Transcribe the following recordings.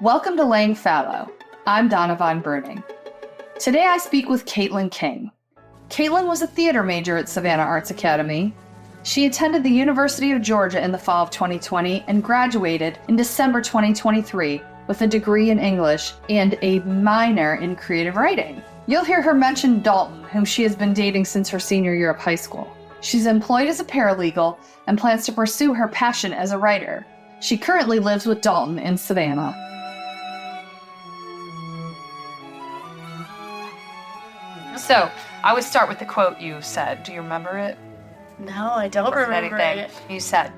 Welcome to Laying Fallow. I'm Donna Von Bruning. Today I speak with Katelyn King. Katelyn was a theater major at Savannah Arts Academy. She attended the University of Georgia in the fall of 2020 and graduated in December 2023 with a degree in English and a minor in creative writing. You'll hear her mention Dalton, whom she has been dating since her senior year of high school. She's employed as a paralegal and plans to pursue her passion as a writer. She currently lives with Dalton in Savannah. So, I would start with the quote you said. Do you remember it? No, I don't remember it. You said,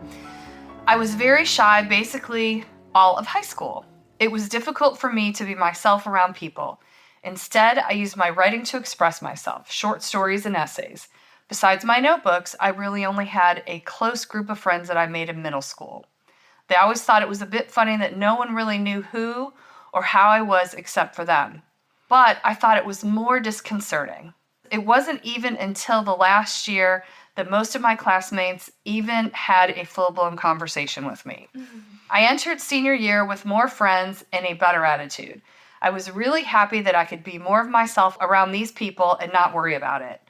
"I was very shy basically all of high school. It was difficult for me to be myself around people. Instead, I used my writing to express myself, short stories and essays. Besides my notebooks, I really only had a close group of friends that I made in middle school. They always thought it was a bit funny that no one really knew who or how I was except for them. But I thought it was more disconcerting. It wasn't even until the last year that most of my classmates even had a full-blown conversation with me. I entered senior year with more friends and a better attitude. I was really happy that I could be more of myself around these people and not worry about it.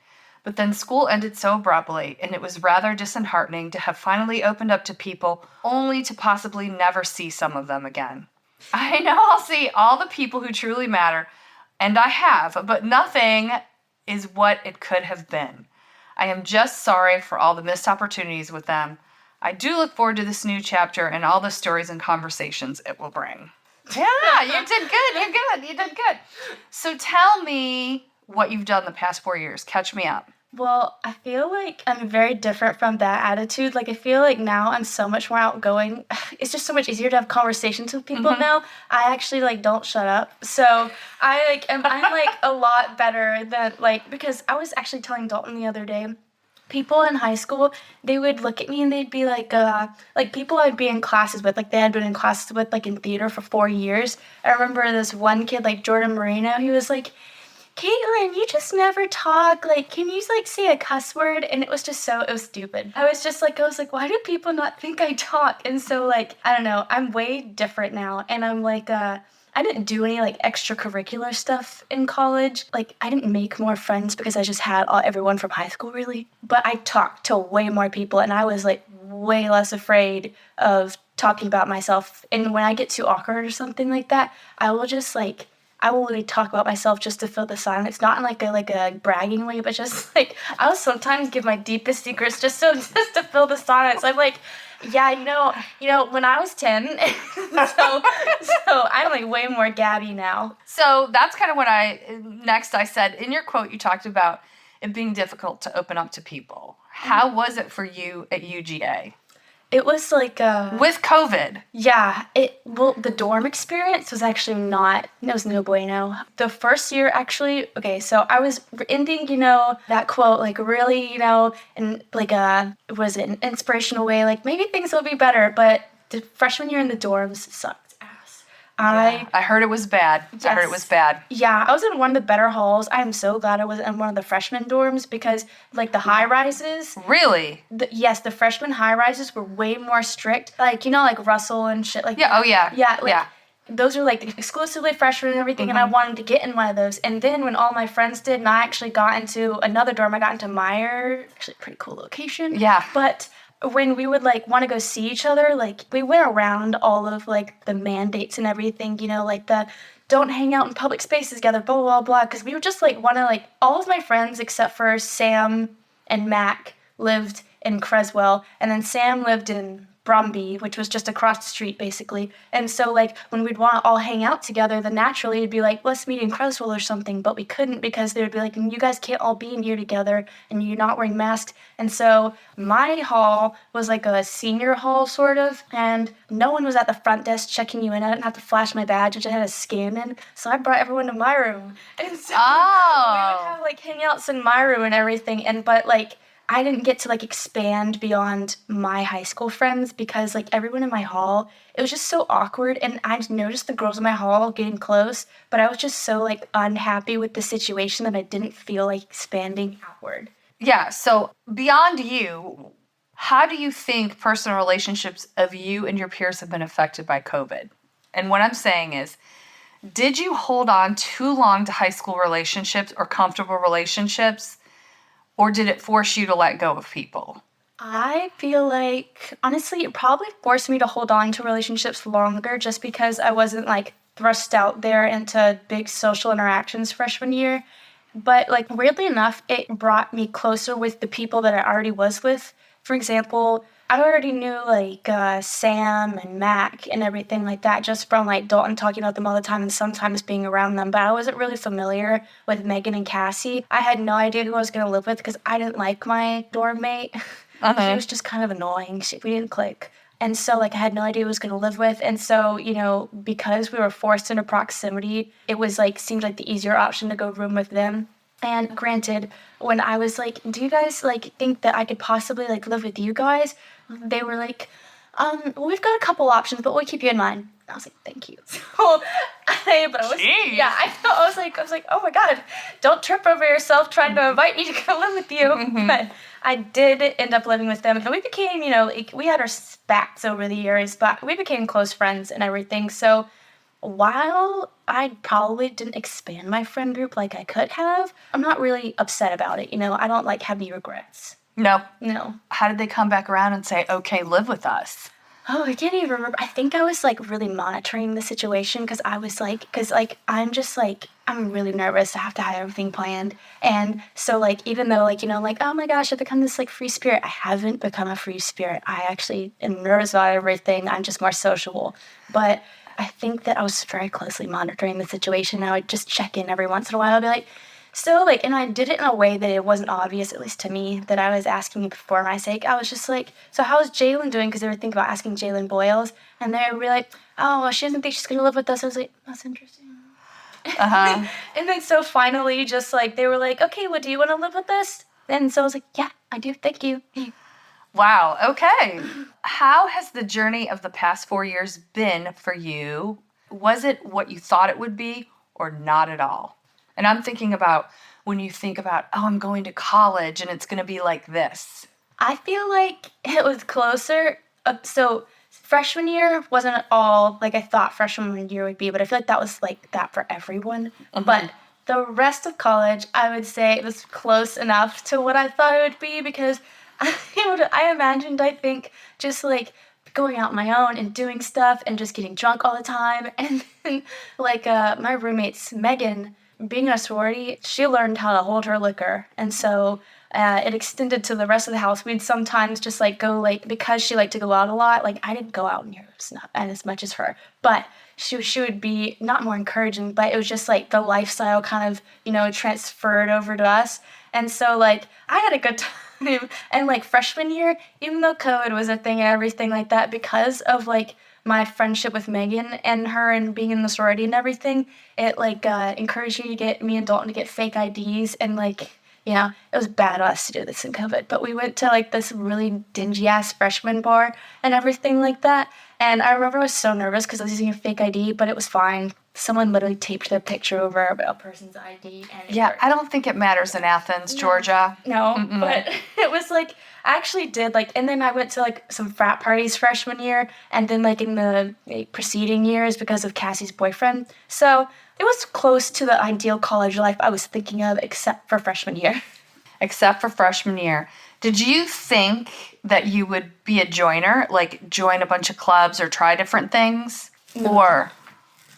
But then school ended so abruptly, and it was rather disheartening to have finally opened up to people only to possibly never see some of them again. I know I'll see all the people who truly matter, and I have, but nothing is what it could have been. I am just sorry for all the missed opportunities with them. I do look forward to this new chapter and all the stories and conversations it will bring." Yeah, you did good. You did good. So tell me what you've done the past 4 years. Catch me up. Well, I feel like I'm very different from that attitude. Like, I feel like now I'm so much more outgoing. It's just so much easier to have conversations with people now. I actually, don't shut up. So I'm a lot better than, because I was actually telling Dalton the other day, people in high school, they would look at me and they'd be people I'd be in classes with, they had been in classes with, in theater for 4 years. I remember this one kid, Jordan Marino, he was like, "Katelyn, you just never talk. Can you, say a cuss word?" And it was just it was stupid. I was why do people not think I talk? And so, I don't know, I'm way different now. And I'm I didn't do any, extracurricular stuff in college. I didn't make more friends because I just had everyone from high school, really. But I talked to way more people, and I was, way less afraid of talking about myself. And when I get too awkward or something like that, I will just, I will really talk about myself just to fill the silence, not in a bragging way, but just I will sometimes give my deepest secrets just to fill the silence. I'm yeah, when I was 10, so I'm way more gabby now. So that's kind of what I said in your quote. You talked about it being difficult to open up to people. How was it for you at UGA? It was with COVID. Yeah, the dorm experience was actually it was no bueno. The first year, actually, okay, so I was ending, that quote, really, in it was an inspirational way, maybe things will be better, but the freshman year in the dorms sucked ass. I heard it was bad. Yes. I heard it was bad. Yeah, I was in one of the better halls. I am so glad I wasn't in one of the freshman dorms because, the high-rises... Really? Yes, the freshman high-rises were way more strict. Russell and shit like that. Oh, yeah. Yeah, those are, exclusively freshmen and everything, and I wanted to get in one of those. And then when all my friends did, and I actually got into another dorm, I got into Meyer. Actually, pretty cool location. Yeah. But... when we would, want to go see each other, we went around all of, the mandates and everything, the don't hang out in public spaces together, blah, blah, blah, because we were just, all of my friends except for Sam and Mac lived in Creswell, and then Sam lived in Brumby, which was just across the street, basically. And so, when we'd want to all hang out together, then naturally it'd be let's meet in Creswell or something, but we couldn't because they would be you guys can't all be in here together, and you're not wearing masks. And so my hall was a senior hall, sort of, and no one was at the front desk checking you in. I didn't have to flash my badge. I just had to scan in. So I brought everyone to my room. And so we would have, hangouts in my room and everything, but I didn't get to expand beyond my high school friends because everyone in my hall, it was just so awkward, and I just noticed the girls in my hall getting close, but I was just so unhappy with the situation that I didn't feel expanding outward. Yeah, so beyond you, how do you think personal relationships of you and your peers have been affected by COVID? And what I'm saying is, did you hold on too long to high school relationships or comfortable relationships, or did it force you to let go of people? I feel like, honestly, it probably forced me to hold on to relationships longer just because I wasn't like thrust out there into big social interactions freshman year. But like weirdly enough, it brought me closer with the people that I already was with. For example, I already knew like Sam and Mac and everything like that just from like Dalton talking about them all the time and sometimes being around them. But I wasn't really familiar with Megan and Cassie. I had no idea who I was going to live with because I didn't like my dorm mate. She was just kind of annoying. We didn't click. And so, like, I had no idea who I was going to live with. And so, because we were forced into proximity, it was, like, seemed like the easier option to go room with them. And granted, when I was like, do you guys, like, think that I could possibly, like, live with you guys? They were like, we've got a couple options, but we'll keep you in mind. I was like, thank you. Jeez. Yeah, I was like, oh my God, don't trip over yourself trying to invite me to come live with you. But I did end up living with them, and we became, we had our spats over the years, but we became close friends and everything. So while I probably didn't expand my friend group like I could have, I'm not really upset about it. I don't have any regrets. No. No. How did they come back around and say, okay, live with us? Oh, I can't even remember. I think I was, really monitoring the situation because I'm really nervous. I have to have everything planned. And so, even though, oh my gosh, I've become this, free spirit, I haven't become a free spirit. I actually am nervous about everything. I'm just more sociable. But I think that I was very closely monitoring the situation. I would just check in every once in a while. I'd be like, so, and I did it in a way that it wasn't obvious, at least to me, that I was asking for my sake. I was just like, so how's Jalin doing? Because they were thinking about asking Jalin Boyles. And they would be like, oh, well, she doesn't think she's going to live with us. I was like, that's interesting. Uh-huh. And then so finally, just they were like, okay, well, do you want to live with us? And so I was like, yeah, I do. Thank you. Wow. Okay. How has the journey of the past 4 years been for you? Was it what you thought it would be or not at all? And I'm thinking about when you think about, oh, I'm going to college and it's going to be like this. I feel like it was closer. So freshman year wasn't at all like I thought freshman year would be, but I feel like that was like that for everyone. Mm-hmm. But the rest of college, I would say it was close enough to what I thought it would be because I imagined, I think, just going out on my own and doing stuff and just getting drunk all the time. And then my roommates, Megan, being in a sorority, she learned how to hold her liquor. And so it extended to the rest of the house. We'd sometimes just go because she liked to go out a lot, I didn't go out near as much as her. But she would be not more encouraging, but it was just the lifestyle kind of, transferred over to us. And so I had a good time. And freshman year, even though COVID was a thing and everything like that, because of my friendship with Megan and her and being in the sorority and everything, it encouraged me and Dalton to get fake IDs and it was bad of us to do this in COVID, but we went to this really dingy ass freshman bar and everything like that. And I remember I was so nervous because I was using a fake ID, but it was fine. Someone literally taped their picture over a person's ID. And yeah, I don't think it matters in Athens, Georgia. No, but it was I actually did and then I went to some frat parties freshman year and then in the preceding years because of Cassie's boyfriend. So it was close to the ideal college life I was thinking of except for freshman year. Except for freshman year. Did you think that you would be a joiner, join a bunch of clubs or try different things? No. Or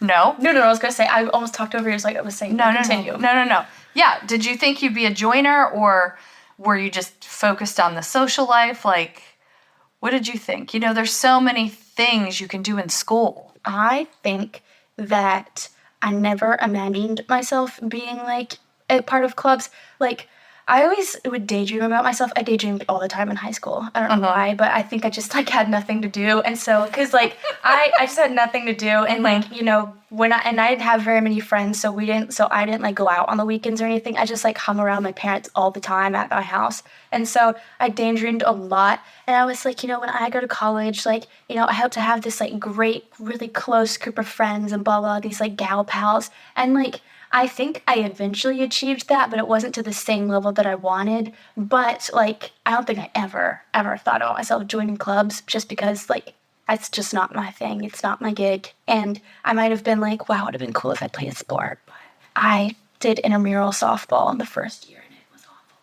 no? No, I was going to say, I almost talked over you I was saying. Continue. No. Yeah, did you think you'd be a joiner or were you just focused on the social life? What did you think? There's so many things you can do in school. I think that I never imagined myself being a part of clubs. I always would daydream about myself. I daydreamed all the time in high school. I don't know why, but I think I just had nothing to do. And so, because I just had nothing to do. And I didn't have very many friends, so I didn't go out on the weekends or anything. I just hung around my parents all the time at my house. And so I daydreamed a lot. And I was when I go to college, I hope to have this great, really close group of friends and blah, blah, these gal pals. And I think I eventually achieved that, but it wasn't to the same level that I wanted. But, I don't think I ever thought about myself joining clubs just because, It's just not my thing. It's not my gig. And I might have been like, wow, it would have been cool if I played a sport. But I did intramural softball in the first year, and it was awful.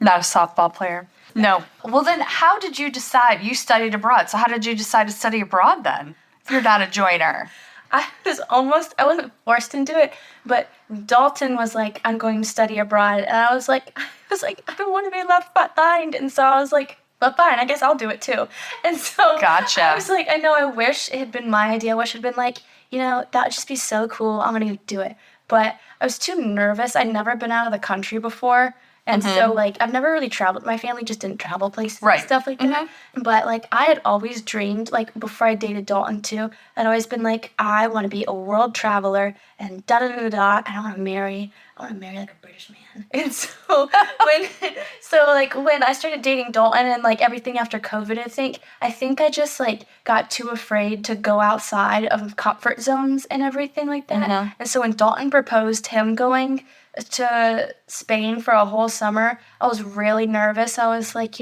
Not a softball player. No. Well, then how did you decide? You studied abroad. So how did you decide to study abroad then? If you're not a joiner. I wasn't forced into it, but Dalton was like, I'm going to study abroad. And I was like, I don't want to be left behind. And so I was like, but fine, I guess I'll do it too. And so Gotcha. I was like, I know, I wish it had been my idea. I wish it had been like, that would just be so cool. I'm going to do it. But I was too nervous. I'd never been out of the country before. And so, like, I've never really traveled. My family just didn't travel places and stuff like that. But, like, I had always dreamed, like, before I dated Dalton, too, I'd always been like, I want to be a world traveler and da-da-da-da-da, and I want to marry, like, a British man. And so, when I started dating Dalton and, like, everything after COVID, I think I just, like, got too afraid to go outside of comfort zones and everything like that. And so when Dalton proposed him going to Spain for a whole summer, I was really nervous. I was like,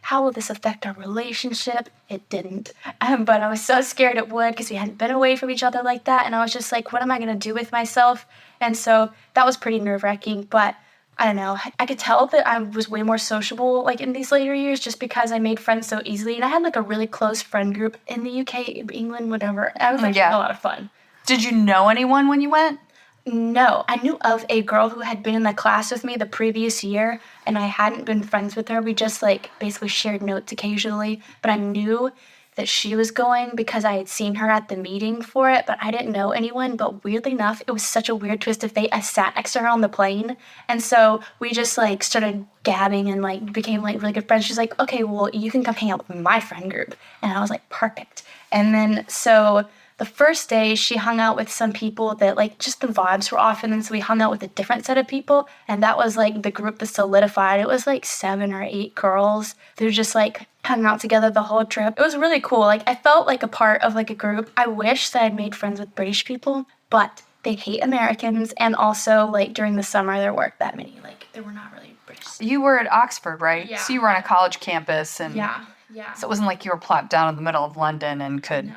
how will this affect our relationship? It didn't. But I was so scared it would because we hadn't been away from each other like that. And I was just like, what am I going to do with myself? And so that was pretty nerve-wracking. But I don't know. I could tell that I was way more sociable, like, in these later years just because I made friends so easily. And I had, like, a really close friend group in the UK, England, whatever. I was, like, having a lot of fun. Did you know anyone when you went? No, I knew of a girl who had been in the class with me the previous year, and I hadn't been friends with her. We just, like, basically shared notes occasionally, but I knew that she was going because I had seen her at the meeting for it, but I didn't know anyone. But weirdly enough, it was such a weird twist of fate. I sat next to her on the plane, and so we just, like, started gabbing and, like, became, like, really good friends. She's like, okay, well, you can come hang out with my friend group. And I was like, perfect. And then, so the first day, she hung out with some people that, like, just the vibes were off, and then so we hung out with a different set of people, and that was, like, the group that solidified. It was, like, 7 or 8 girls who just, like, hung out together the whole trip. It was really cool. Like, I felt like a part of, like, a group. I wish that I'd made friends with British people, but they hate Americans, and also, like, during the summer, there weren't that many. Like, there were not really British. You were at Oxford, right? Yeah. So you were on a college campus, and Yeah. So it wasn't like you were plopped down in the middle of London and could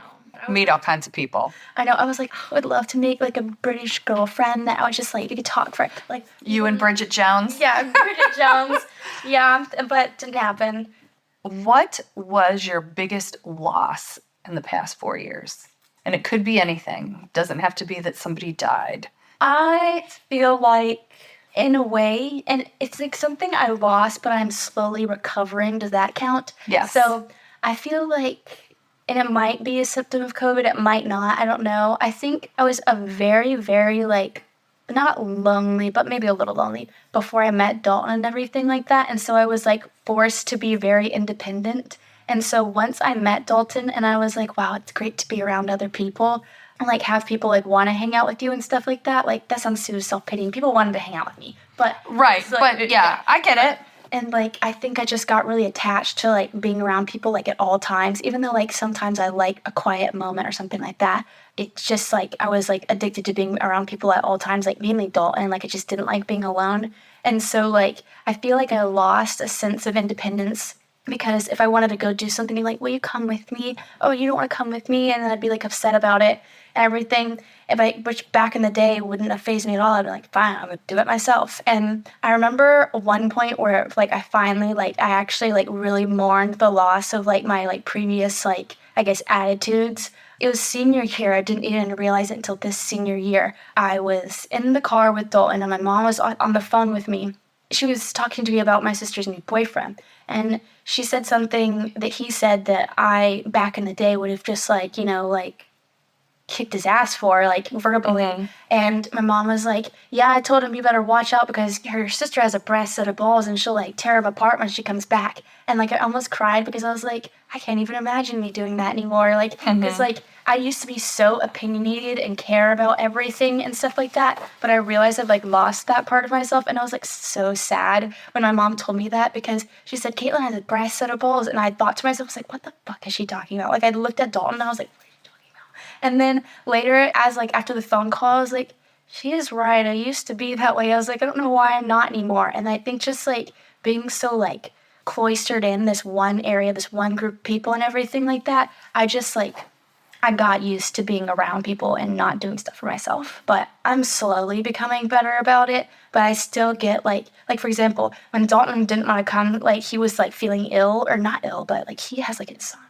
meet all kinds of people. I know. I was like, I would love to make, like, a British girlfriend that I was just like, we could talk for, like, you and Bridget Jones? Yeah, Bridget Jones. Yeah, but it didn't happen. What was your biggest loss in the past 4 years? And it could be anything. It doesn't have to be that somebody died. I feel like, in a way, and it's like something I lost, but I'm slowly recovering. Does that count? Yes. So I feel like, and it might be a symptom of COVID, it might not, I don't know. I think I was a very, very, like, not lonely, but maybe a little lonely before I met Dalton and everything like that. And so I was, like, forced to be very independent. And so once I met Dalton and I was like, wow, it's great to be around other people and, like, have people, like, want to hang out with you and stuff like that. Like, that sounds so self-pitying. People wanted to hang out with me. But right, like, but yeah, I get it. And, like, I think I just got really attached to, like, being around people, like, at all times. Even though, like, sometimes I like a quiet moment or something like that. It's just, like, I was, like, addicted to being around people at all times, like, mainly Dalton. Like, I just didn't like being alone. And so, like, I feel like I lost a sense of independence because if I wanted to go do something, like, will you come with me? Oh, you don't want to come with me? And then I'd be, like, upset about it and everything. Which back in the day wouldn't have fazed me at all. I'd be like, fine, I'm gonna do it myself. And I remember one point where, like, I finally, like, I actually, like, really mourned the loss of, like, my, like, previous, like, I guess, attitudes. It was senior year. I didn't even realize it until this senior year. I was in the car with Dalton, and my mom was on the phone with me. She was talking to me about my sister's new boyfriend. And she said something that he said that I, back in the day, would have just, like, like, kicked his ass for, like, verbally. And my mom was like, yeah, I told him you better watch out because her sister has a brass set of balls and she'll, like, tear him apart when she comes back. And, like, I almost cried because I was like, I can't even imagine me doing that anymore. Like, because, like, I used to be so opinionated and care about everything and stuff like that, but I realized I've, like, lost that part of myself, and I was, like, so sad when my mom told me that because she said, Katelyn has a brass set of balls, and I thought to myself, I was like, what the fuck is she talking about? Like, I looked at Dalton and I was like, and then later, as, like, after the phone call, I was like, she is right. I used to be that way. I was like, I don't know why I'm not anymore. And I think just, like, being so, like, cloistered in this one area, this one group of people and everything like that. I just like, I got used to being around people and not doing stuff for myself. But I'm slowly becoming better about it. But I still get like for example, when Dalton didn't want to come, like he was like feeling ill, or not ill, but like he has like insomnia.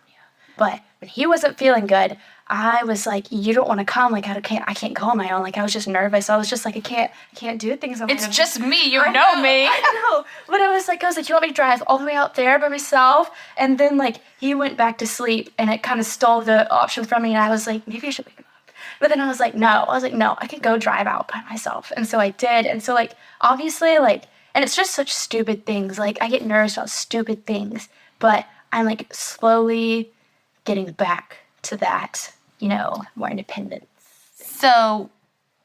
But when he wasn't feeling good, I was like, you don't want to come. Like I can't go on my own. Like I was just nervous. I was just like, I can't do things on my own. It's just me. You know me. I know. But I was like, you want me to drive all the way out there by myself? And then like he went back to sleep, and it kind of stole the option from me. And I was like, maybe I should wake him up. But then I was like, no, I can go drive out by myself. And so I did. And so like, obviously like, and it's just such stupid things. Like I get nervous about stupid things, but I'm like slowly getting back to that, more independence. So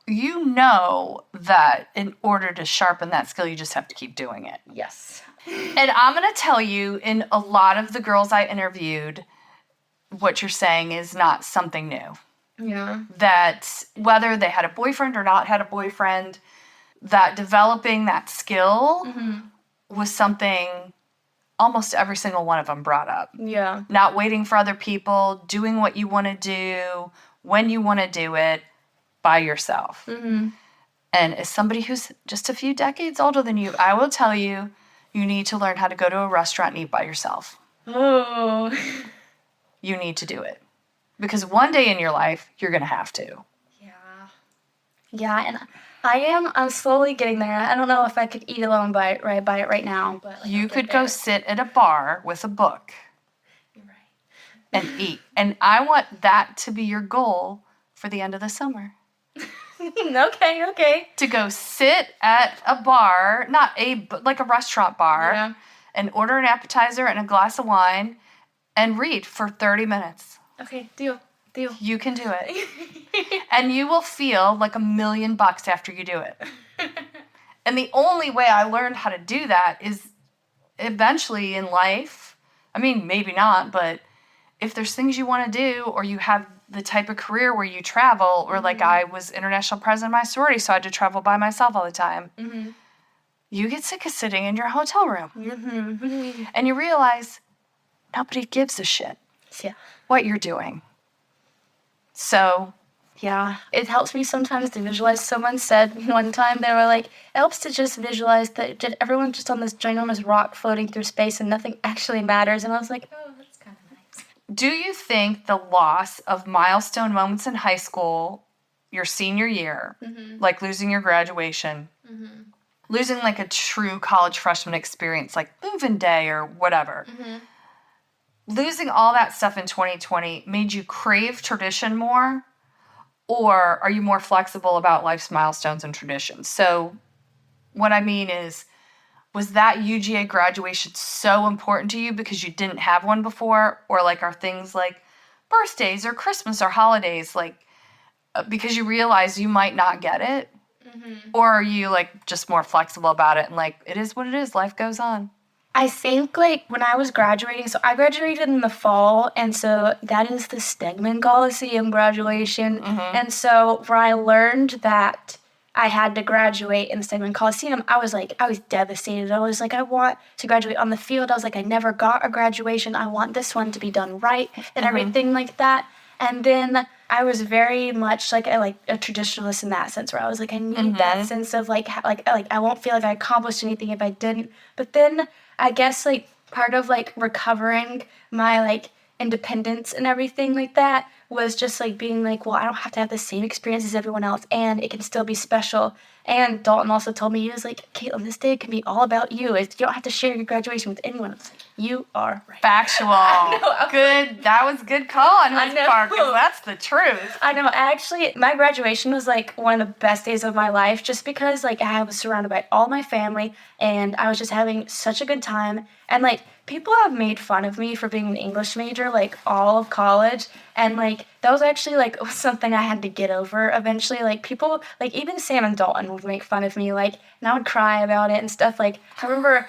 you know that in order to sharpen that skill, you just have to keep doing it. Yes. And I'm going to tell you, in a lot of the girls I interviewed, what you're saying is not something new. Yeah. That whether they had a boyfriend or not had a boyfriend, that developing that skill was something almost every single one of them brought up. Yeah. Not waiting for other people, doing what you want to do, when you want to do it, by yourself. Mm-hmm. And as somebody who's just a few decades older than you, I will tell you, you need to learn how to go to a restaurant and eat by yourself. Oh. You need to do it. Because one day in your life, you're going to have to. Yeah, and I'm slowly getting there. I don't know if I could eat alone by it right now. But you could go sit at a bar with a book. You're right. And eat. And I want that to be your goal for the end of the summer. Okay. To go sit at a bar, like a restaurant bar, and order an appetizer and a glass of wine and read for 30 minutes. Okay, deal. You can do it. And you will feel like $1 million after you do it. And the only way I learned how to do that is eventually in life, I mean, maybe not, but if there's things you want to do, or you have the type of career where you travel, or like I was international president of my sorority, so I had to travel by myself all the time. Mm-hmm. You get sick of sitting in your hotel room. Mm-hmm. And you realize nobody gives a shit what you're doing. So, yeah, it helps me sometimes to visualize. Someone said one time, they were like, it helps to just visualize that everyone's just on this ginormous rock floating through space and nothing actually matters. And I was like, oh, that's kind of nice. Do you think the loss of milestone moments in high school, your senior year, like losing your graduation, losing like a true college freshman experience, like move-in day or whatever, losing all that stuff in 2020 made you crave tradition more? Or are you more flexible about life's milestones and traditions? So what I mean is, was that UGA graduation so important to you because you didn't have one before? Or like are things like birthdays or Christmas or holidays, like because you realize you might not get it? Or are you like just more flexible about it and like, it is what it is, life goes on? I think, like, when I was graduating, so I graduated in the fall, and so that is the Stegman Coliseum graduation. And so where I learned that I had to graduate in the Stegman Coliseum, I was devastated. I was like, I want to graduate on the field. I was like, I never got a graduation. I want this one to be done right and everything like that. And then I was very much like a traditionalist in that sense, where I was like, I need that sense of like I won't feel like I accomplished anything if I didn't. But then I guess like part of like recovering my like independence and everything like that was just like being like, well, I don't have to have the same experience as everyone else, and it can still be special. And Dalton also told me, he was like, Katelyn, this day can be all about you. You don't have to share your graduation with anyone else. You are right. Factual. Good. That was a good call on his part, because that's the truth. I know. Actually, my graduation was like one of the best days of my life, just because like I was surrounded by all my family, and I was just having such a good time. And like people have made fun of me for being an English major like all of college, and like that was actually like something I had to get over eventually. Like people, like even Sam and Dalton would make fun of me, like, and I would cry about it and stuff. Like I remember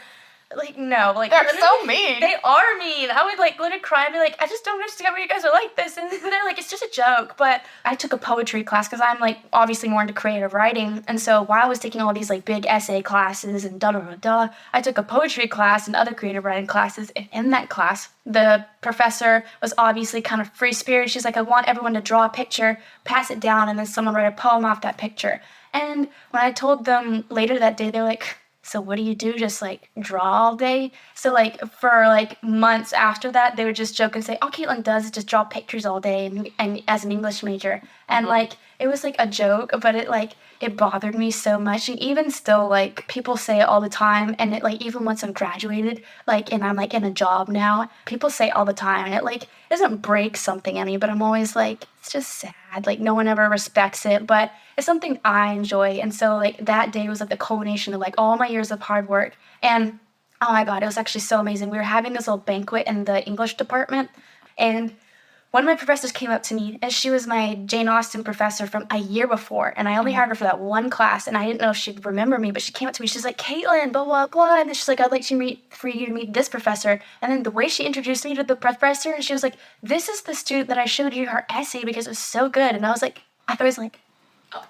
Like, no. Like, They're so mean. They are mean. I would, like, literally cry and be like, I just don't understand why you guys are like this. And they're like, it's just a joke. But I took a poetry class because I'm, like, obviously more into creative writing. And so while I was taking all these, like, big essay classes and da-da-da-da, I took a poetry class and other creative writing classes. And in that class, the professor was obviously kind of free-spirited. She's like, I want everyone to draw a picture, pass it down, and then someone write a poem off that picture. And when I told them later that day, they're like, so what do you do? Just, like, draw all day? So, like, for, like, months after that, they would just joke and say, all Katelyn does is just draw pictures all day and as an English major. And, like, it was, like, a joke, but it bothered me so much. And even still, like, people say it all the time. And, it, like, even once I'm graduated, like, and I'm, like, in a job now, people say it all the time. And it, like, doesn't break something in me, but I'm always, like, it's just sad. Like, no one ever respects it, but it's something I enjoy. And so, like, that day was, like, the culmination of, like, all my years of hard work. And, oh, my God, it was actually so amazing. We were having this little banquet in the English department, and one of my professors came up to me, and she was my Jane Austen professor from a year before, and I only hired her for that one class, and I didn't know if she'd remember me, but she came up to me, she's like, Katelyn, blah, blah, blah, and then she's like, I'd like for you to meet this professor, and then the way she introduced me to the professor, and she was like, this is the student that I showed you her essay because it was so good, and I was like, oh.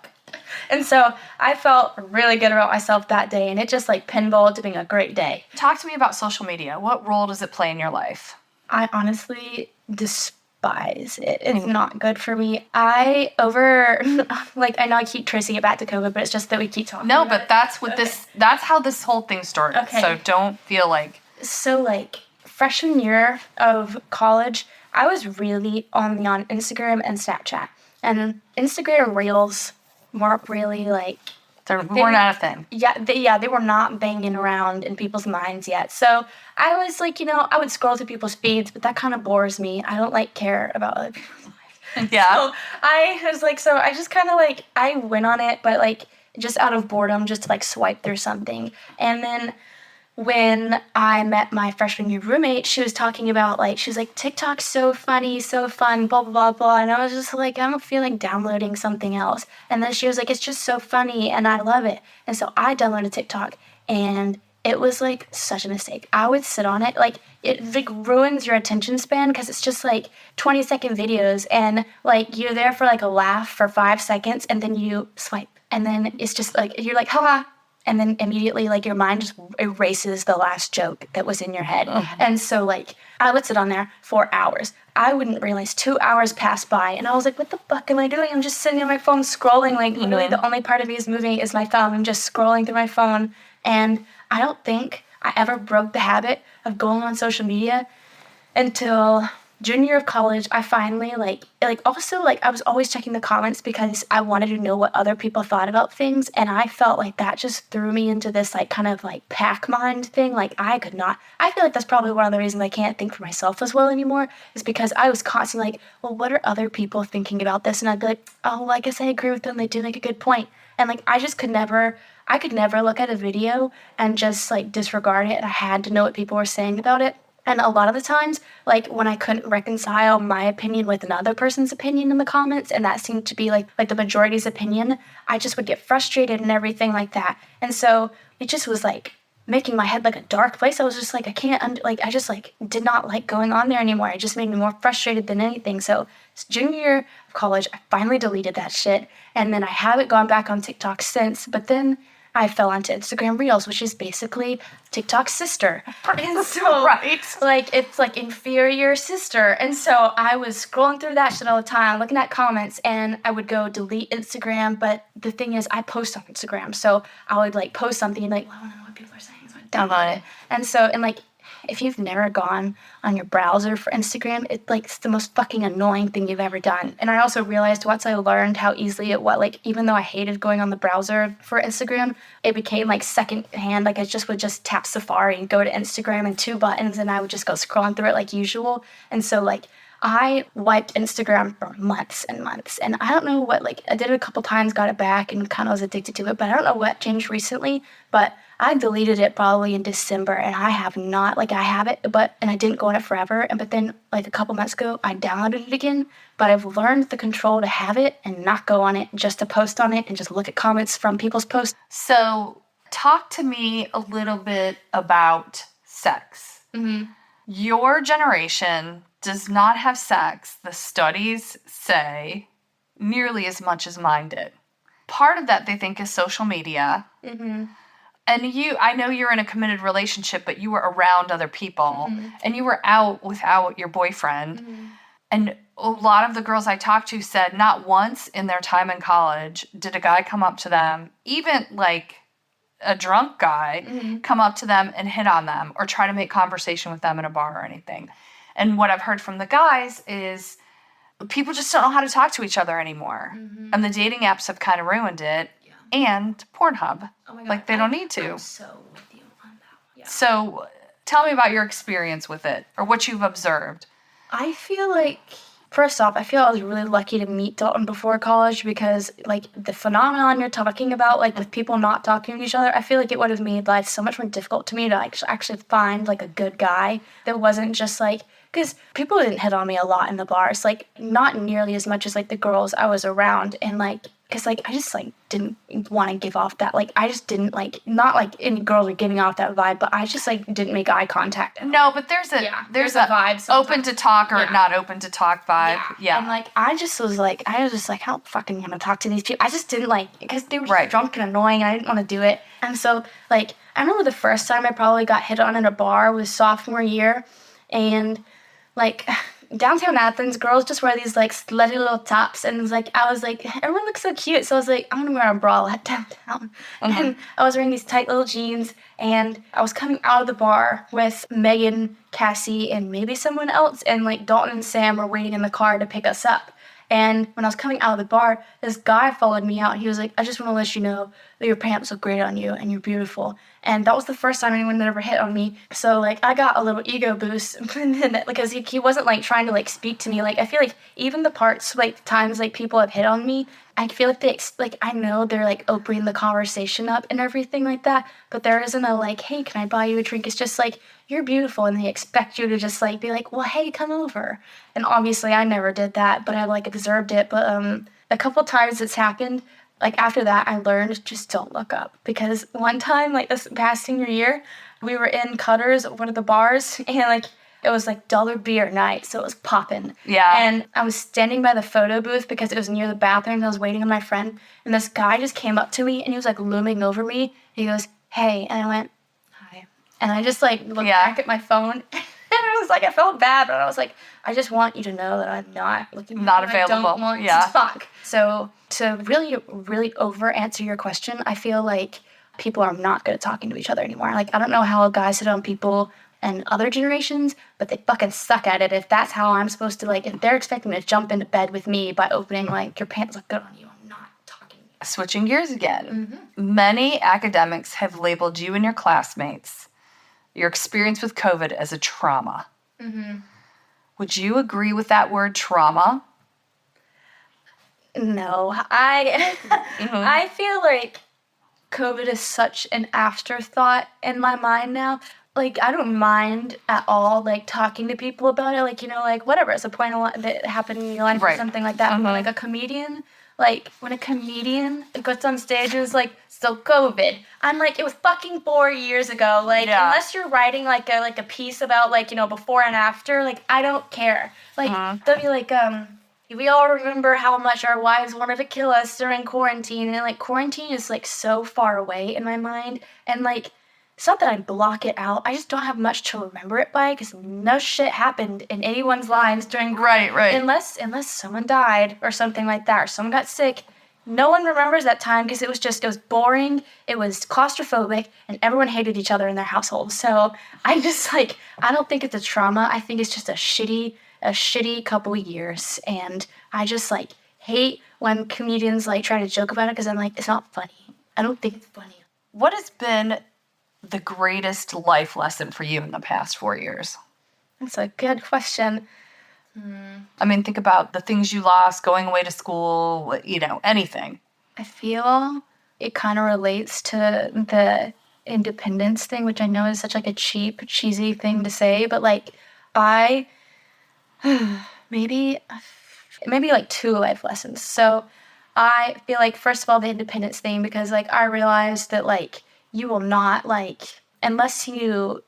And so I felt really good about myself that day, and it just, like, pinballed to being a great day. Talk to me about social media. What role does it play in your life? I honestly despise it. It's not good for me. I know I keep tracing it back to COVID, but it's just that we keep talking about but that's what that's how this whole thing started. Okay. So don't feel like... So, like, freshman year of college, I was really on Instagram and Snapchat. And Instagram Reels weren't really, like... They weren't a thing. Yeah, they were not banging around in people's minds yet. So I was like, I would scroll through people's feeds, but that kind of bores me. I don't, like, care about other people's lives. Yeah. So I was like, so I just kind of, like, I went on it, but, like, just out of boredom, just to, like, swipe through something. And then when I met my freshman year roommate, she was talking about, like, she was like, TikTok's so funny, so fun, blah, blah, blah, blah. And I was just like, I don't feel like downloading something else. And then she was like, it's just so funny, and I love it. And so I downloaded TikTok, and it was, like, such a mistake. I would sit on it. Like, it, like, ruins your attention span because it's just, like, 20-second videos, and, like, you're there for, like, a laugh for 5 seconds, and then you swipe. And then it's just, like, you're like, ha-ha. And then immediately, like, your mind just erases the last joke that was in your head. Mm-hmm. And so, like, I would sit on there for hours. I wouldn't realize 2 hours passed by. And I was like, what the fuck am I doing? I'm just sitting on my phone scrolling. Like, literally the only part of me is moving is my thumb. I'm just scrolling through my phone. And I don't think I ever broke the habit of going on social media until junior year of college. I finally, also, I was always checking the comments because I wanted to know what other people thought about things, and I felt like that just threw me into this, like, kind of, like, pack mind thing. Like, I feel like that's probably one of the reasons I can't think for myself as well anymore, is because I was constantly like, well, what are other people thinking about this? And I'd be like, oh, well, I guess I agree with them. They do make a good point. And, like, I could never look at a video and just, like, disregard it. I had to know what people were saying about it. And a lot of the times, like, when I couldn't reconcile my opinion with another person's opinion in the comments, and that seemed to be, like the majority's opinion, I just would get frustrated and everything like that. And so it just was, like, making my head, like, a dark place. I was just, like, I just, like, did not like going on there anymore. It just made me more frustrated than anything. So junior year of college, I finally deleted that shit. And then I haven't gone back on TikTok since. But then I fell onto Instagram Reels, which is basically TikTok's sister. And so, right. like, it's like inferior sister. And so I was scrolling through that shit all the time, looking at comments, and I would go delete Instagram. But the thing is, I post on Instagram. So I would, like, post something and, like, well, I want to know what people are saying. So I'd download it. And so, and, like, if you've never gone on your browser for Instagram, it's the most fucking annoying thing you've ever done. And I also realized once I learned how easily it was, like, even though I hated going on the browser for Instagram, it became, like, second hand. Like, I would just tap Safari and go to Instagram and 2 buttons, and I would just go scrolling through it like usual. And so, like, I wiped Instagram for months and months. And I don't know what, like, I did it a couple times, got it back, and kind of was addicted to it. But I don't know what changed recently. But I deleted it probably in December, and I have not, like, I have it, and I didn't go on it forever. But then, like, a couple months ago, I downloaded it again. But I've learned the control to have it and not go on it, just to post on it and just look at comments from people's posts. So talk to me a little bit about sex. Mm-hmm. Your generation does not have sex, the studies say, nearly as much as mine did. Part of that they think is social media. Mm-hmm. And I know you're in a committed relationship, but you were around other people and you were out without your boyfriend. Mm-hmm. And a lot of the girls I talked to said not once in their time in college did a guy come up to them, even like a drunk guy, come up to them and hit on them or try to make conversation with them in a bar or anything. And what I've heard from the guys is people just don't know how to talk to each other anymore. And the dating apps have kind of ruined it. Yeah. And Pornhub. Oh my God. Like, they don't need to. I'm so with you on that one. Yeah. So tell me about your experience with it or what you've observed. I feel like, first off, I feel I was really lucky to meet Dalton before college because, like, the phenomenon you're talking about, like, with people not talking to each other, I feel like it would have made life so much more difficult to me to actually find, like, a good guy that wasn't just, like, because people didn't hit on me a lot in the bars, like, not nearly as much as, like, the girls I was around, and, like, because, like, I just, like, didn't want to give off that, like, I just didn't, like, not, like, any girls are giving off that vibe, but I just, like, didn't make eye contact. No, but there's a vibe sometimes. Open to talk or not open to talk vibe. Yeah. And, like, I was like, I don't fucking want to talk to these people. I just didn't, like, because they were drunk and annoying, and I didn't want to do it. And so, like, I remember the first time I probably got hit on in a bar was sophomore year, and, like, downtown Athens, girls just wear these, like, slutty little tops, and it's like, I was like, everyone looks so cute, so I was like, I'm gonna wear a bralette downtown. And I was wearing these tight little jeans, and I was coming out of the bar with Megan, Cassie, and maybe someone else, and, like, Dalton and Sam were waiting in the car to pick us up. And when I was coming out of the bar, this guy followed me out, and he was like, I just want to let you know that your pants look great on you, and you're beautiful. And that was the first time anyone had ever hit on me. So, like, I got a little ego boost because he wasn't, like, trying to, like, speak to me. Like, I feel like even the parts, like, times, like, people have hit on me, I feel like I know they're, like, opening the conversation up and everything like that, but there isn't a, like, hey, can I buy you a drink? It's just, like, you're beautiful, and they expect you to just, like, be like, well, hey, come over. And obviously I never did that, but I, like, observed it. But a couple times it's happened. Like, after that, I learned just don't look up. Because one time, like, this past senior year, we were in Cutter's, one of the bars, and, like, it was, like, dollar beer night, so it was poppin'. Yeah. And I was standing by the photo booth because it was near the bathroom, and I was waiting on my friend, and this guy just came up to me, and he was, like, looming over me. He goes, hey, and I went, hi. And I just, like, looked back at my phone, and it was, like, I felt bad, but I was like, I just want you to know that I'm not looking not available. I don't want to talk. So to really, really over answer your question, I feel like people are not good at talking to each other anymore. Like, I don't know how guys hit on people in other generations, but they fucking suck at it. If that's how I'm supposed to, like, if they're expecting to jump into bed with me by opening, like, your pants look good on you, I'm not talking to you. Switching gears again. Many academics have labeled you and your classmates, your experience with COVID, as a trauma. Would you agree with that word, trauma? No, I feel like COVID is such an afterthought in my mind now. Like, I don't mind at all, like, talking to people about it. Like, you know, like, whatever. It's a point that happened in your life or something like that. But, like, a comedian, like, when a comedian gets on stage and is like, so COVID, I'm like, it was fucking 4 years ago. Like, unless you're writing, like a piece about, like, you know, before and after, like, I don't care. Like, they'll be like, we all remember how much our wives wanted to kill us during quarantine. And, like, quarantine is, like, so far away in my mind. And, like, it's not that I block it out. I just don't have much to remember it by because no shit happened in anyone's lives during... Right. Unless someone died or something like that or someone got sick. No one remembers that time because it was boring, it was claustrophobic, and everyone hated each other in their household. So I just, like, I don't think it's a trauma. I think it's just a shitty couple of years. And I just, like, hate when comedians, like, try to joke about it because I'm like, it's not funny. I don't think it's funny. What has been the greatest life lesson for you in the past 4 years? That's a good question. I mean, think about the things you lost, going away to school, you know, anything. I feel it kind of relates to the independence thing, which I know is such, like, a cheap, cheesy thing to say, but, like, maybe like 2 life lessons. So I feel like, first of all, the independence thing, because, like, I realized that, like, you will not, like, unless you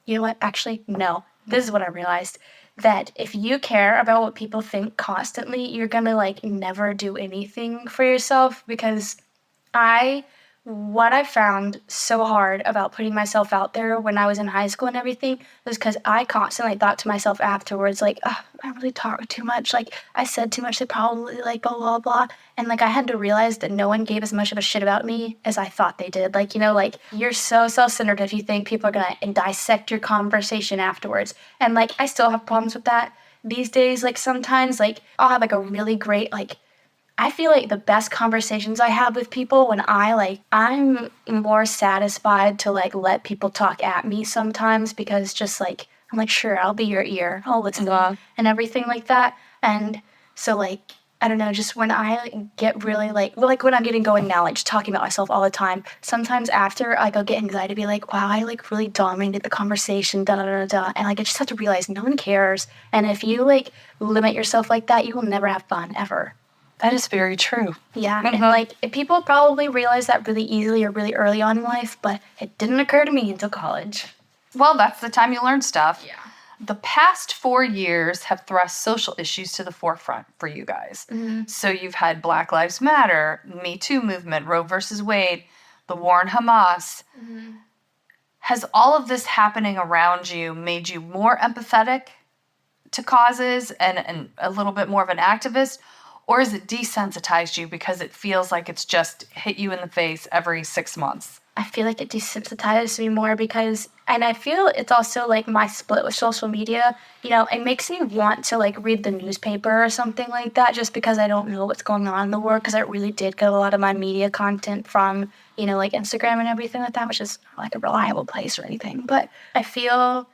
you know what? Actually, no. This is what I realized. That if you care about what people think constantly, you're gonna like never do anything for yourself because I what I found so hard about putting myself out there when I was in high school and everything was because I constantly thought to myself afterwards, like, oh, I really talked too much. Like, I said too much. They probably, like, blah, blah, blah. And, like, I had to realize that no one gave as much of a shit about me as I thought they did. Like, you know, like, you're so self-centered if you think people are going to dissect your conversation afterwards. And, like, I still have problems with that these days. Like, sometimes, like, I'll have, like, a really great, like, I feel like the best conversations I have with people when I'm more satisfied to like let people talk at me sometimes because just like I'm like, sure, I'll be your ear, I'll listen and everything like that. And so like I don't know, just when I get really like when I'm getting going now, like just talking about myself all the time. Sometimes after like I'll get anxiety, be like, wow, I like really dominated the conversation, da da da da, and like I just have to realize no one cares. And if you like limit yourself like that, you will never have fun ever. That is very true. Yeah, and like people probably realize that really easily or really early on in life, but it didn't occur to me until college. Well, that's the time you learn stuff. Yeah. The past 4 years have thrust social issues to the forefront for you guys. So you've had Black Lives Matter, Me Too movement, Roe versus Wade, the war in Hamas. Has all of this happening around you made you more empathetic to causes and a little bit more of an activist? Or has it desensitized you because it feels like it's just hit you in the face every 6 months? I feel like it desensitizes me more because, and I feel it's also like my split with social media, you know, it makes me want to like read the newspaper or something like that just because I don't know what's going on in the world because I really did get a lot of my media content from, you know, like Instagram and everything like that, which is not like a reliable place or anything. But I feel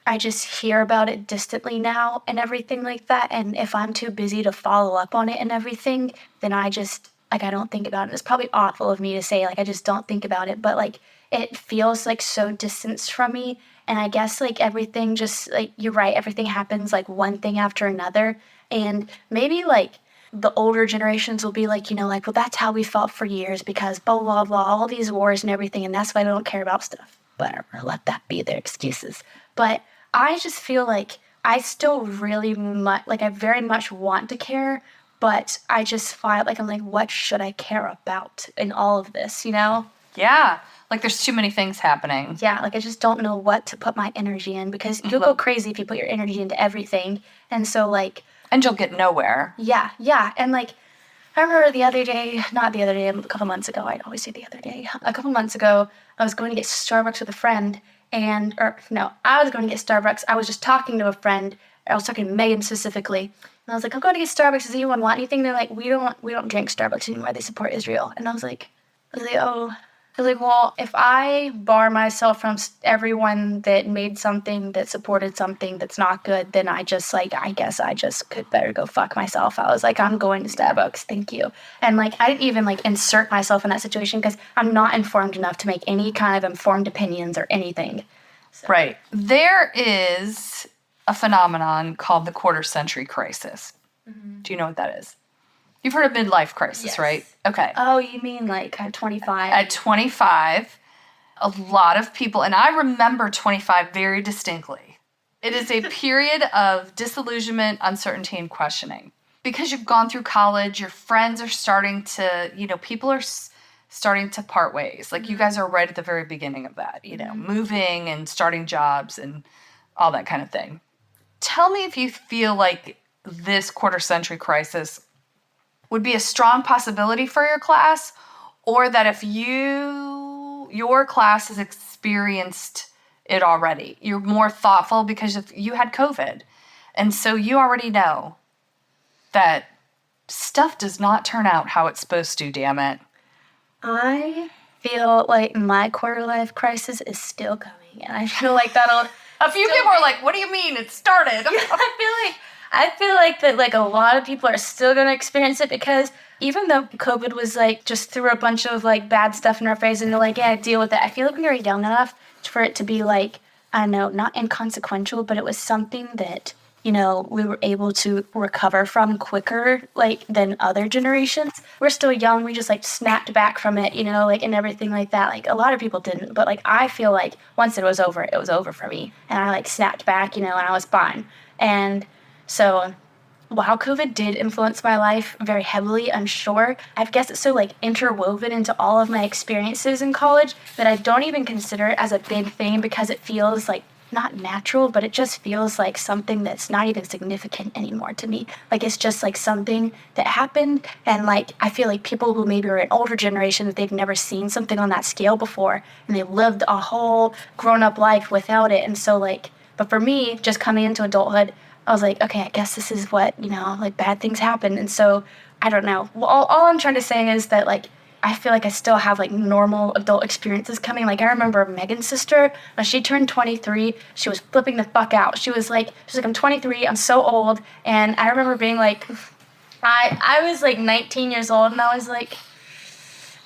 I just hear about it distantly now and everything like that. And if I'm too busy to follow up on it and everything, then I just, like, I don't think about it. It's probably awful of me to say, like, I just don't think about it. But, like, it feels, like, so distanced from me. And I guess, like, everything just, like, you're right, everything happens, like, one thing after another. And maybe, like, the older generations will be like, you know, like, well, that's how we felt for years because blah, blah, blah, all these wars and everything. And that's why I don't care about stuff. Whatever, let that be their excuses. But I just feel like I still really much, like I very much want to care, but I just feel like I'm like, what should I care about in all of this, you know? Yeah, like there's too many things happening. Yeah, like I just don't know what to put my energy in because you'll go crazy if you put your energy into everything. And so like... And you'll get nowhere. Yeah. And like, I remember the other day, not the other day, a couple months ago, I always say the other day, a couple months ago, I was going to get Starbucks with a friend. I was going to get Starbucks. I was just talking to a friend. I was talking to Megan specifically. And I was like, I'm going to get Starbucks. Does anyone want anything? They're like, we don't drink Starbucks anymore. They support Israel. And I was like, oh. I was like, well, if I bar myself from everyone that made something that supported something that's not good, then I guess I just could better go fuck myself. I was like, I'm going to Starbucks. Thank you. And like, I didn't even like insert myself in that situation because I'm not informed enough to make any kind of informed opinions or anything. So. Right. There is a phenomenon called the quarter-century crisis. Do you know what that is? You've heard of midlife crisis, yes. Right? Okay. Oh, you mean like at 25? At 25, a lot of people, and I remember 25 very distinctly. It is a period of disillusionment, uncertainty, and questioning. Because you've gone through college, your friends are starting to, people are starting to part ways. Like you guys are right at the very beginning of that, moving and starting jobs and all that kind of thing. Tell me if you feel like this quarter-century crisis would be a strong possibility for your class, or that if your class has experienced it already, you're more thoughtful because you had COVID. And so you already know that stuff does not turn out how it's supposed to, damn it. I feel like my quarter life crisis is still coming, and I feel like that'll... A few people are like, what do you mean? It started. I feel like that like a lot of people are still going to experience it because even though COVID was like just threw a bunch of like bad stuff in our face and they're like, yeah, deal with it. I feel like we were young enough for it to be like, I don't know, not inconsequential, but it was something that, we were able to recover from quicker, like, than other generations. We're still young. We just, like, snapped back from it, like, and everything like that. Like, a lot of people didn't. But, like, I feel like once it was over for me. And I, like, snapped back, and I was fine. And so while COVID did influence my life very heavily, I'm sure, I guess it's so, like, interwoven into all of my experiences in college that I don't even consider it as a big thing because it feels, like, not natural, but it just feels like something that's not even significant anymore to me. Like, it's just, like, something that happened, and, like, I feel like people who maybe are an older generation, that they've never seen something on that scale before, and they lived a whole grown-up life without it, and so, like, but for me, just coming into adulthood, I was like, okay, I guess this is what, like, bad things happen. And so, I don't know. Well, all I'm trying to say is that, like, I feel like I still have, like, normal adult experiences coming. Like, I remember Megan's sister, when she turned 23, she was flipping the fuck out. She's like, I'm 23, I'm so old. And I remember being like, I was, like, 19 years old, and I was like,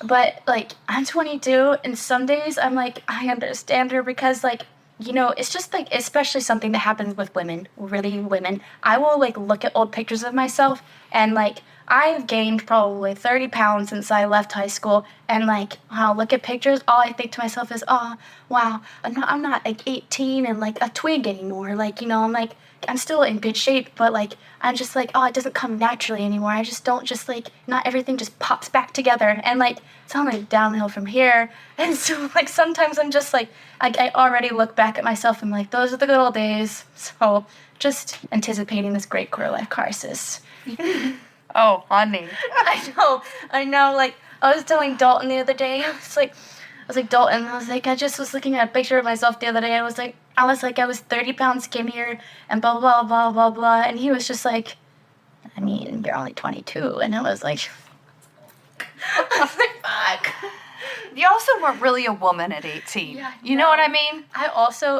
but, like, I'm 22, and some days I'm like, I understand her because, like, it's just, like, especially something that happens with women, really women. I will, like, look at old pictures of myself, and, like, I've gained probably 30 pounds since I left high school, and, like, when I'll look at pictures, all I think to myself is, oh, wow, I'm not like, 18 and, like, a twig anymore. Like, I'm, like, I'm still in good shape, but, like, I'm just, like, oh, it doesn't come naturally anymore. I just don't just, like, not everything just pops back together, and, like, it's only downhill from here. And so, like, sometimes I'm just, like, I already look back at myself and I'm like, those are the good old days. So, just anticipating this great quarter life crisis. Oh, honey. I know, like, I was telling Dalton the other day, I was like, Dalton, I just was looking at a picture of myself the other day, I was 30 pounds skinnier, and blah, blah, blah, blah, blah, and he was just like, I mean, you're only 22, and I was like, fuck. You also weren't really a woman at 18. Yeah, you know what I mean?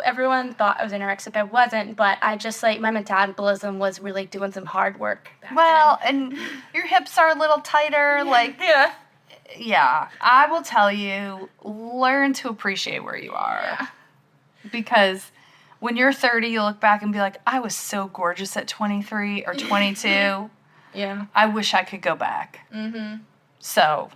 Everyone thought I was anorexic. I wasn't, but I just, like, my metabolism was really doing some hard work back then. And your hips are a little tighter, like... Yeah. Yeah, I will tell you, learn to appreciate where you are. Yeah. Because when you're 30, you look back and be like, I was so gorgeous at 23 or 22. Yeah. I wish I could go back. Mm-hmm. So...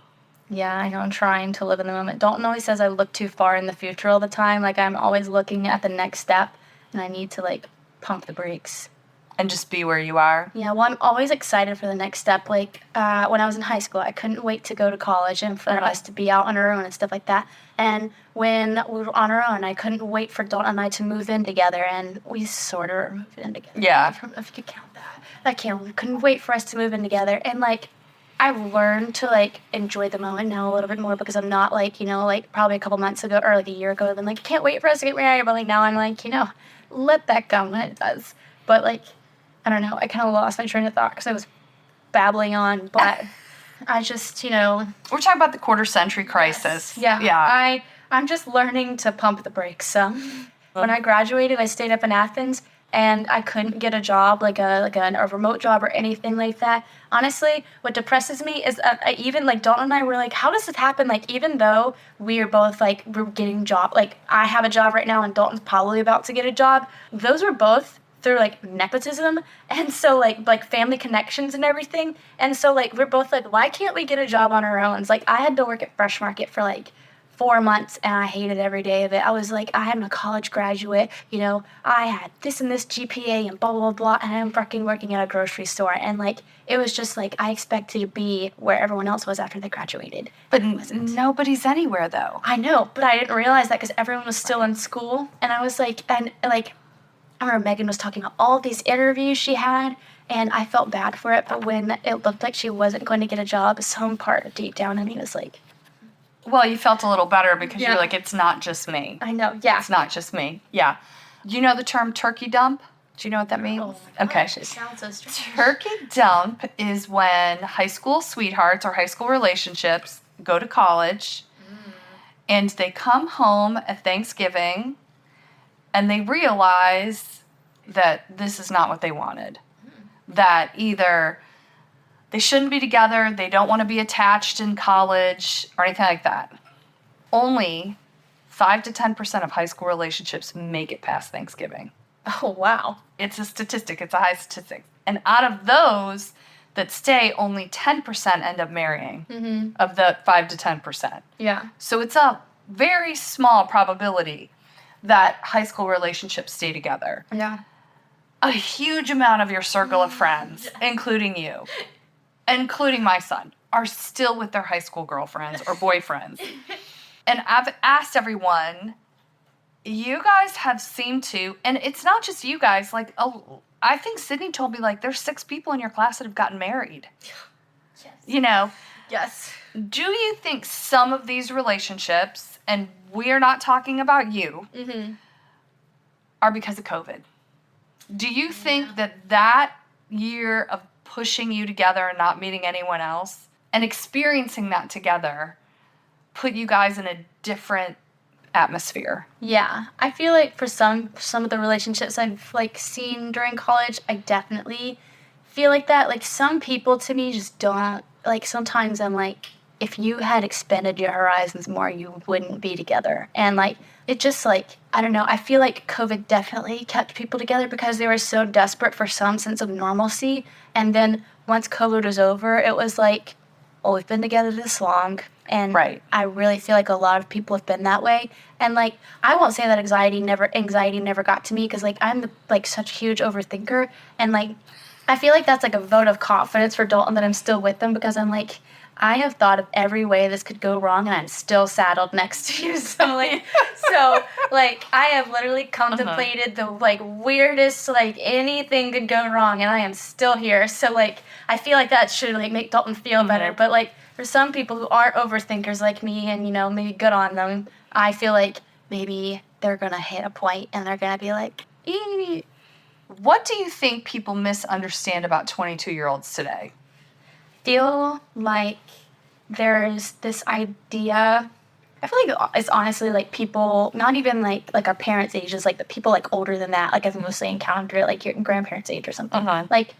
Yeah, I know, I'm trying to live in the moment. Dalton always says I look too far in the future all the time. Like, I'm always looking at the next step, and I need to, like, pump the brakes. And just be where you are. Yeah, well, I'm always excited for the next step. Like, when I was in high school, I couldn't wait to go to college and for us to be out on our own and stuff like that. And when we were on our own, I couldn't wait for Dalton and I to move in together, and we sort of moved in together. Yeah. If you could count that. We couldn't wait for us to move in together. And, like, I've learned to, like, enjoy the moment now a little bit more because I'm not, like, like, probably a couple months ago or, like, a year ago, I've been like, can't wait for us to get married. But, like, now I'm like, let that come when it does. But, like, I don't know. I kind of lost my train of thought because I was babbling on. But I just, We're talking about the quarter-century crisis. Yes. Yeah. I'm just learning to pump the brakes. When I graduated, I stayed up in Athens. And I couldn't get a job, like a remote job or anything like that. Honestly, what depresses me is I even, like, Dalton and I were like, how does this happen? Like, even though we are both, like, we're getting job, like, I have a job right now and Dalton's probably about to get a job. Those were both through, like, nepotism. And so, like family connections and everything. And so, like, we're both like, why can't we get a job on our own? It's like, I had to work at Fresh Market for, like, 4 months, and I hated every day of it. I was like, I am a college graduate, I had this and this GPA and blah, blah, blah, and I'm fucking working at a grocery store. And, like, it was just like, I expected to be where everyone else was after they graduated. But nobody's anywhere, though. I know, but I didn't realize that because everyone was still in school. And I was like, I remember Megan was talking about all these interviews she had, and I felt bad for it. But when it looked like she wasn't going to get a job, some part deep down in me was like, well, you felt a little better because you're like, it's not just me. I know, yeah. It's not just me, yeah. You know the term turkey dump? Do you know what that means? Oh my gosh, it sounds so strange. Turkey dump is when high school sweethearts or high school relationships go to college and they come home at Thanksgiving and they realize that this is not what they wanted. That either... they shouldn't be together, they don't want to be attached in college, or anything like that. Only 5 to 10% of high school relationships make it past Thanksgiving. Oh, wow. It's a statistic. It's a high statistic. And out of those that stay, only 10% end up marrying of the 5 to 10%. Yeah. So it's a very small probability that high school relationships stay together. Yeah. A huge amount of your circle of friends, including you, including my son, are still with their high school girlfriends or boyfriends. And I've asked everyone, you guys have seemed to, and it's not just you guys, like, I think Sydney told me, like, there's 6 people in your class that have gotten married. Yes. You know? Yes. Do you think some of these relationships, and we're not talking about you, are because of COVID? Do you think that year of pushing you together and not meeting anyone else and experiencing that together put you guys in a different atmosphere? Yeah, I feel like for some of the relationships I've like seen during college, I definitely feel like that. Like some people to me just don't like. Sometimes I'm like, if you had expanded your horizons more, you wouldn't be together. And like it just like I don't know. I feel like COVID definitely kept people together because they were so desperate for some sense of normalcy. And then once COVID was over, it was like, oh, we've been together this long. And Right. I really feel like a lot of people have been that way. And, like, I won't say that anxiety never got to me because, like, I'm, like, such a huge overthinker. And, like, I feel like that's, like, a vote of confidence for Dalton that I'm still with him because I'm, like, I have thought of every way this could go wrong and I'm still saddled next to you. So, like, I have literally contemplated the, like, weirdest, like, anything could go wrong and I am still here. So, like, I feel like that should, like, make Dalton feel better. But, like, for some people who aren't overthinkers like me and, you know, maybe good on them, I feel like maybe they're going to hit a point and they're going to be like, ee. What do you think people misunderstand about 22-year-olds today? Feel like there's this idea. I feel like it's honestly like people, not even like our parents' ages, like the people like older than that, like I've mostly encountered like your grandparents' age or something. Like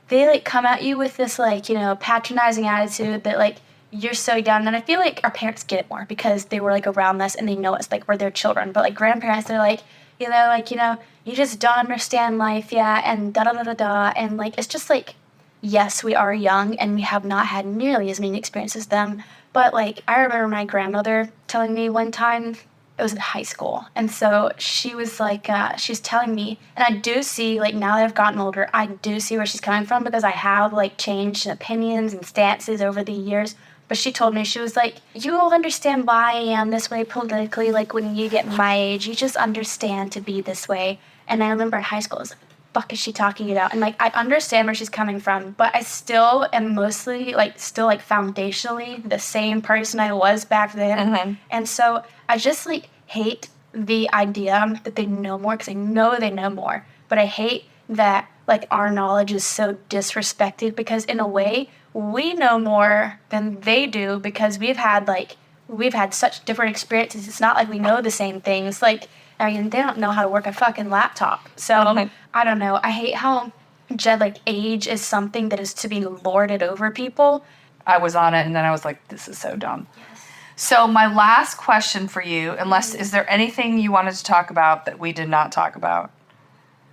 they like come at you with this like, you know, patronizing attitude that like you're so young. And I feel like our parents get it more because they were like around us and they know it's like we're their children. But like grandparents, they're like, you just don't understand life, yeah, and da da da da da. And like it's just like, yes, we are young and we have not had nearly as many experiences as them. But like I remember my grandmother telling me one time, it was in high school, and so she was like, she's telling me, and I do see like now that I've gotten older, I do see where she's coming from because I have like changed opinions and stances over the years. But she told me, she was like, you will understand why I am this way politically, like when you get my age, you just understand to be this way. And I remember in high school, I was like, fuck is she talking about? And like I understand where she's coming from, but I still am mostly like still like foundationally the same person I was back then. And so I just like hate the idea that they know more because I know they know more, but I hate that like our knowledge is so disrespected because in a way we know more than they do because we've had such different experiences. It's not like we know the same things. Like, I mean, they don't know how to work a fucking laptop. So, I don't know. I hate how like age is something that is to be lorded over people. I was on it and then I was like, this is so dumb. Yes. So my last question for you, is there anything you wanted to talk about that we did not talk about?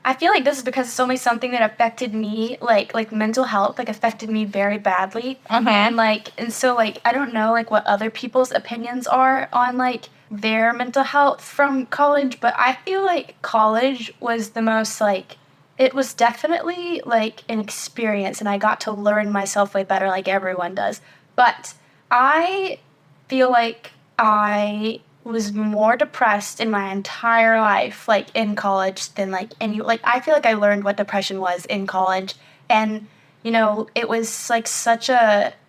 I feel like this is because it's only something that affected me, like mental health, like affected me very badly. And so like I don't know like what other people's opinions are on like their mental health from college, but I feel like college was the most like it was definitely like an experience and I got to learn myself way better like everyone does. But I feel like I was more depressed in my entire life, like in college, than like any. Like I feel like I learned what depression was in college, and you know, it was like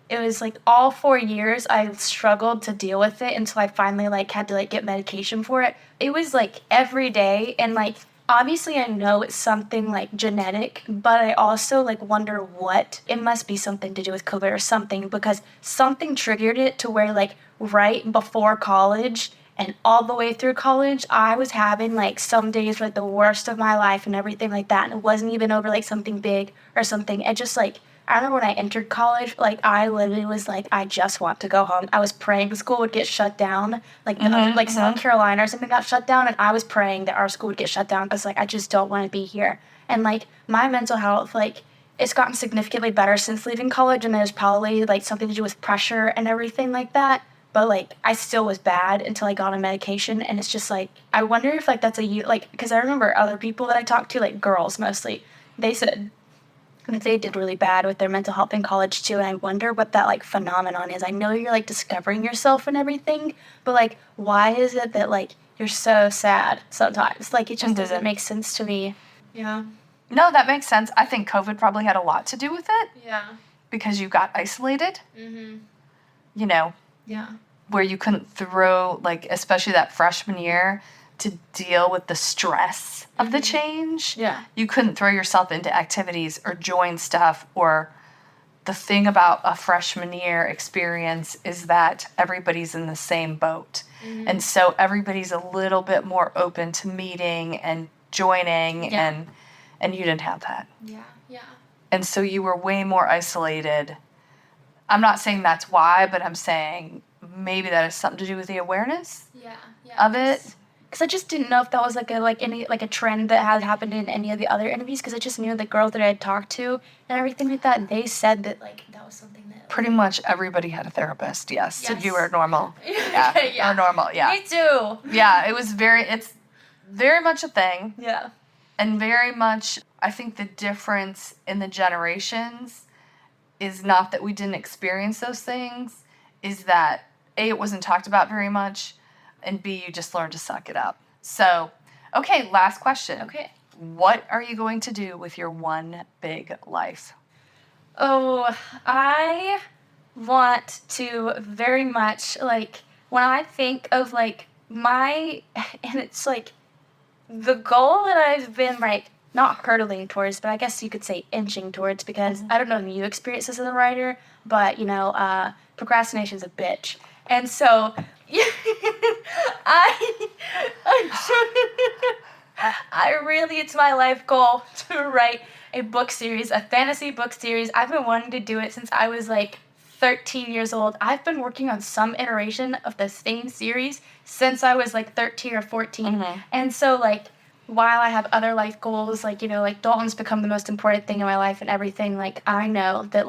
It was like all 4 years I struggled to deal with it until I finally like had to like get medication for it. It was like every day, and like obviously I know it's something like genetic, but I also like wonder what it must be something to do with COVID or something because something triggered it to where like right before college and all the way through college, I was having like some days like the worst of my life and everything like that. And it wasn't even over like something big or something. It just like I remember when I entered college, like, I literally was like, I just want to go home. I was praying the school would get shut down. Like, South Carolina or something got shut down, and I was praying that our school would get shut down because, like, I just don't want to be here. And, like, my mental health, like, it's gotten significantly better since leaving college, and there's probably, like, something to do with pressure and everything like that. But, like, I still was bad until I got on medication, and it's just, like, I wonder if, like, that's because I remember other people that I talked to, like, girls mostly, they said that they did really bad with their mental health in college, too, and I wonder what that, like, phenomenon is. I know you're, like, discovering yourself and everything, but, like, why is it that, like, you're so sad sometimes? Like, it just doesn't make sense to me. Yeah. No, that makes sense. I think COVID probably had a lot to do with it. Yeah. Because you got isolated. Mm-hmm. You know. Yeah. Where you couldn't throw, like, especially that freshman year, to deal with the stress of the change. Yeah. You couldn't throw yourself into activities or join stuff. Or the thing about a freshman year experience is that everybody's in the same boat. Mm-hmm. And so everybody's a little bit more open to meeting and joining, and you didn't have that. Yeah, yeah. And so you were way more isolated. I'm not saying that's why, but I'm saying maybe that has something to do with the awareness of it. Because I just didn't know if that was a trend that had happened in any of the other interviews. Because I just knew the girls that I had talked to and everything like that. They said that that was something that pretty much everybody had a therapist. Yes. If you were normal. Yeah. Or normal. Yeah. Me too. Yeah. It's very much a thing. Yeah. And very much, I think the difference in the generations is not that we didn't experience those things, is that A, it wasn't talked about very much, and B, you just learned to suck it up. So, okay, last question. Okay. What are you going to do with your one big life? Oh, I want to very much, when I think of, and it's, the goal that I've been, not hurtling towards, but I guess you could say inching towards, because I don't know if you experience this as a writer, but, procrastination's a bitch. And so, it's my life goal to write a book series, a fantasy book series. I've been wanting to do it since I was, 13 years old. I've been working on some iteration of the same series since I was, 13 or 14. Mm-hmm. And so, while I have other life goals, Dalton's become the most important thing in my life and everything, I know that,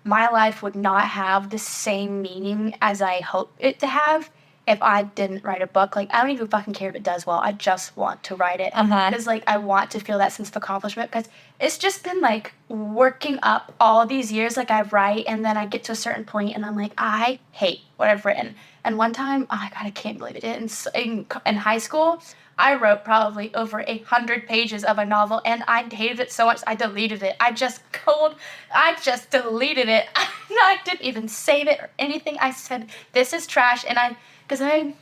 my life would not have the same meaning as I hope it to have if I didn't write a book. I don't even fucking care if it does well. I just want to write it. Because, I want to feel that sense of accomplishment. Because it's just been, working up all these years. I write, and then I get to a certain point, and I'm I hate what I've written. And one time, oh, my God, I can't believe it. In high school, I wrote probably over 100 pages of a novel, and I hated it so much I deleted it. I just deleted it. I didn't even save it or anything. I said, this is trash, and because I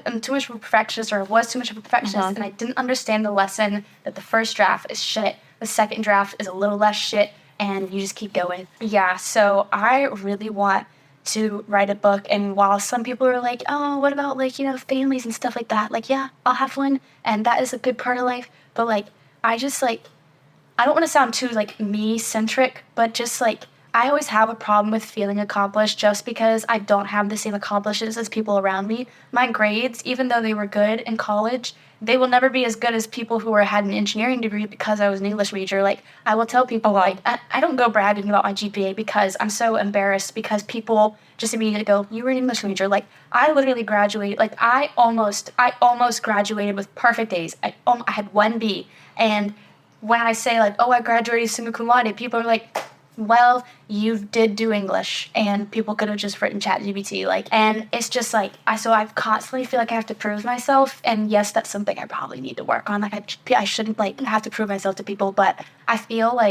am too much of a perfectionist, or was too much of a perfectionist, and I didn't understand the lesson that the first draft is shit, the second draft is a little less shit, and you just keep going. Yeah, so I really want to write a book, and while some people are oh, what about families and stuff like that, yeah, I'll have one, and that is a good part of life, but I just I don't want to sound too me-centric, but just I always have a problem with feeling accomplished just because I don't have the same accomplishments as people around me. My grades, even though they were good in college, they will never be as good as people who had an engineering degree because I was an English major. I will tell people, I don't go bragging about my GPA because I'm so embarrassed because people just immediately go, you were an English major. I literally graduated, I almost graduated with perfect A's. I had 1 B. And when I say, oh, I graduated summa cum laude, people are well, you did do English, and people could have just written ChatGPT, and it's just, so I constantly feel I have to prove myself, and yes, that's something I probably need to work on, I shouldn't, have to prove myself to people, but I feel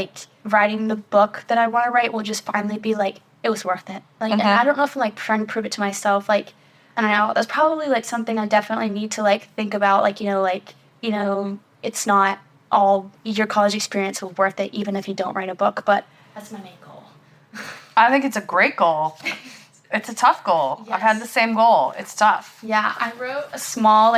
writing the book that I want to write will just finally be, it was worth it, and I don't know if I'm, trying to prove it to myself, I don't know, that's probably, something I definitely need to, think about, it's not all your college experience was worth it, even if you don't write a book, but that's my main goal. I think it's a great goal. It's a tough goal. Yes. I've had the same goal. It's tough. Yeah, I wrote a small,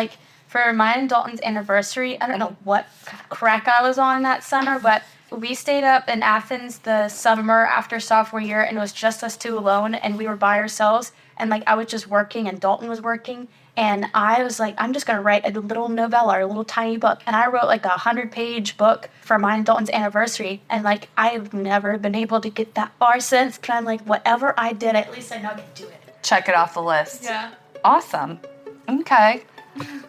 for mine and Dalton's anniversary, I don't know what crack I was on that summer, but we stayed up in Athens the summer after sophomore year, and it was just us two alone, and we were by ourselves. And like I was just working, and Dalton was working, and I was like, I'm just gonna write a little novella or a little tiny book. And I wrote like a 100-page book for mine and Dalton's anniversary, and like I've never been able to get that far since. But I'm like, whatever I did, at least I know I can do it. Check it off the list. Yeah. Awesome. Okay.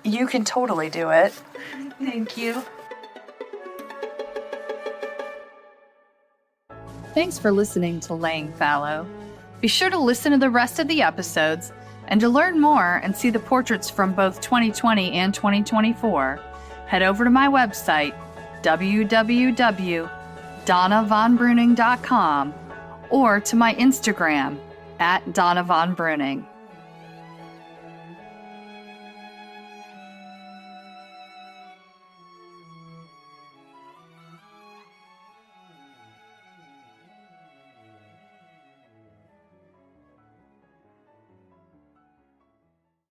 You can totally do it. Thank you. Thanks for listening to Laying Fallow. Be sure to listen to the rest of the episodes, and to learn more and see the portraits from both 2020 and 2024, head over to my website, www.donnavonbruning.com, or to my Instagram, @DonnaVonBruning.